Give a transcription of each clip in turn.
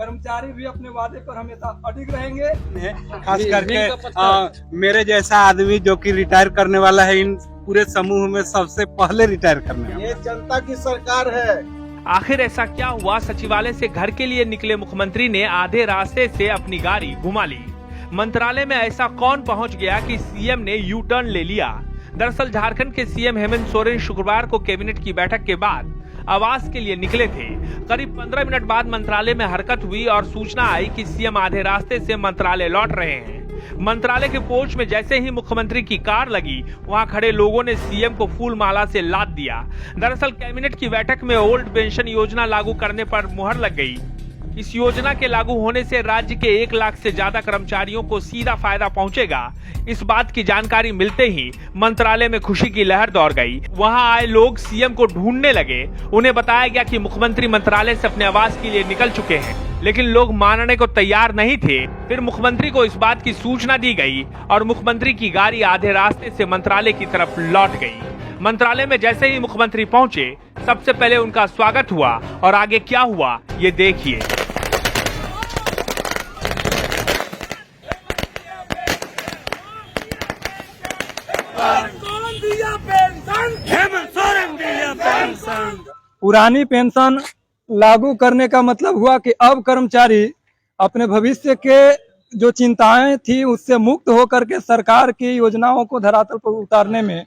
कर्मचारी भी अपने वादे पर हमेशा अडिग रहेंगे। खास करके मेरे जैसा आदमी जो कि रिटायर करने वाला है, इन पूरे समूह में सबसे पहले रिटायर करने वाला। ये जनता की सरकार है। आखिर ऐसा क्या हुआ? सचिवालय से घर के लिए निकले मुख्यमंत्री ने आधे रास्ते से अपनी गाड़ी घुमा ली। मंत्रालय में ऐसा कौन पहुंच गया कि सीएम ने यू टर्न ले लिया? दरअसल झारखंड के सीएम हेमंत सोरेन शुक्रवार को कैबिनेट की बैठक के बाद आवास के लिए निकले थे। करीब 15 मिनट बाद मंत्रालय में हरकत हुई और सूचना आई कि सीएम आधे रास्ते से मंत्रालय लौट रहे हैं। मंत्रालय के पोर्च में जैसे ही मुख्यमंत्री की कार लगी, वहां खड़े लोगों ने सीएम को फूल माला से लाद दिया। दरअसल कैबिनेट की बैठक में ओल्ड पेंशन योजना लागू करने पर मुहर लग गई। इस योजना के लागू होने से राज्य के 1 लाख से ज्यादा कर्मचारियों को सीधा फायदा पहुंचेगा। इस बात की जानकारी मिलते ही मंत्रालय में खुशी की लहर दौड़ गई। वहां आए लोग सीएम को ढूंढने लगे। उन्हें बताया गया कि मुख्यमंत्री मंत्रालय से अपने आवास के लिए निकल चुके हैं, लेकिन लोग मानने को तैयार नहीं थे। फिर मुख्यमंत्री को इस बात की सूचना दी गई और मुख्यमंत्री की गाड़ी आधे रास्ते से मंत्रालय की तरफ लौट गई। मंत्रालय में जैसे ही मुख्यमंत्री पहुंचे, सबसे पहले उनका स्वागत हुआ और आगे क्या हुआ ये देखिए। पुरानी पेंशन लागू करने का मतलब हुआ कि अब कर्मचारी अपने भविष्य के जो चिंताएं थी उससे मुक्त होकर के सरकार की योजनाओं को धरातल पर उतारने में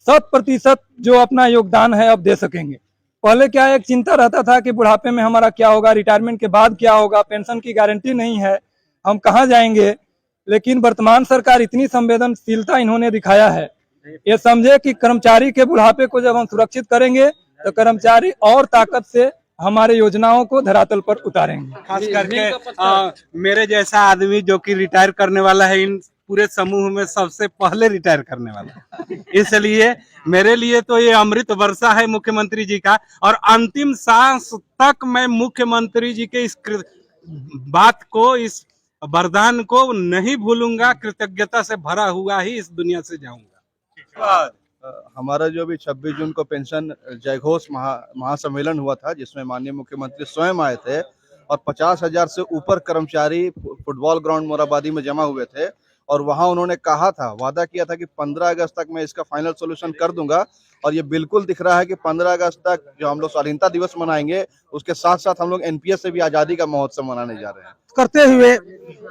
100% जो अपना योगदान है अब दे सकेंगे। पहले क्या एक चिंता रहता था कि बुढ़ापे में हमारा क्या होगा, रिटायरमेंट के बाद क्या होगा, पेंशन की गारंटी नहीं है, हम कहाँ जाएंगे। लेकिन वर्तमान सरकार इतनी संवेदनशीलता इन्होंने दिखाया है, ये समझे कि कर्मचारी के बुढ़ापे को जब हम सुरक्षित करेंगे तो कर्मचारी और ताकत से हमारे योजनाओं को धरातल पर उतारेंगे। खास करके मेरे जैसा आदमी जो कि रिटायर करने वाला है, इन पूरे समूह में सबसे पहले रिटायर करने वाला। इसलिए मेरे लिए तो ये अमृत वर्षा है मुख्यमंत्री जी का, और अंतिम सांस तक मैं मुख्यमंत्री जी के इस बात को, इस वरदान को नहीं भूलूंगा। कृतज्ञता से भरा हुआ ही इस दुनिया से जाऊंगा। हमारा जो भी 26 जून को पेंशन जयघोष महासम्मेलन हुआ था, जिसमें माननीय मुख्यमंत्री स्वयं आए थे और 50,000 से ऊपर कर्मचारी फुटबॉल ग्राउंड मोराबादी में जमा हुए थे, और वहां उन्होंने कहा था, वादा किया था कि 15 अगस्त तक मैं इसका फाइनल सॉल्यूशन कर दूंगा। और ये बिल्कुल दिख रहा है कि 15 अगस्त तक जो हम लोग स्वाधीनता दिवस मनाएंगे, उसके साथ साथ हम लोग एनपीएस से भी आजादी का महोत्सव मनाने जा रहे हैं। करते हुए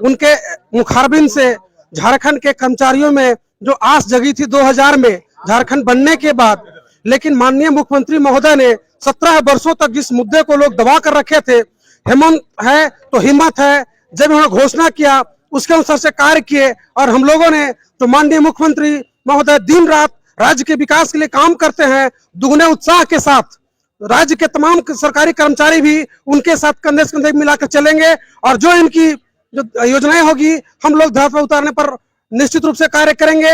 उनके मुखारबिन से झारखंड के कर्मचारियों में जो आस जगी थी 2000 में झारखंड बनने के बाद, लेकिन माननीय मुख्यमंत्री महोदय ने 17 वर्षों तक जिस मुद्दे को लोग दबा कर रखे थे, हेमंत है तो हिम्मत है, जब उन्होंने घोषणा किया उसके अनुसार से कार्य किए। और हम लोगों ने तो माननीय मुख्यमंत्री महोदय दिन रात राज्य के विकास के लिए काम करते हैं, दुगने उत्साह के साथ राज्य के तमाम सरकारी कर्मचारी भी उनके साथ कंधे से कंधे मिलाकर चलेंगे। और जो इनकी जो योजनाएं होगी, हम लोग धरातल पर उतारने पर निश्चित रूप से कार्य करेंगे।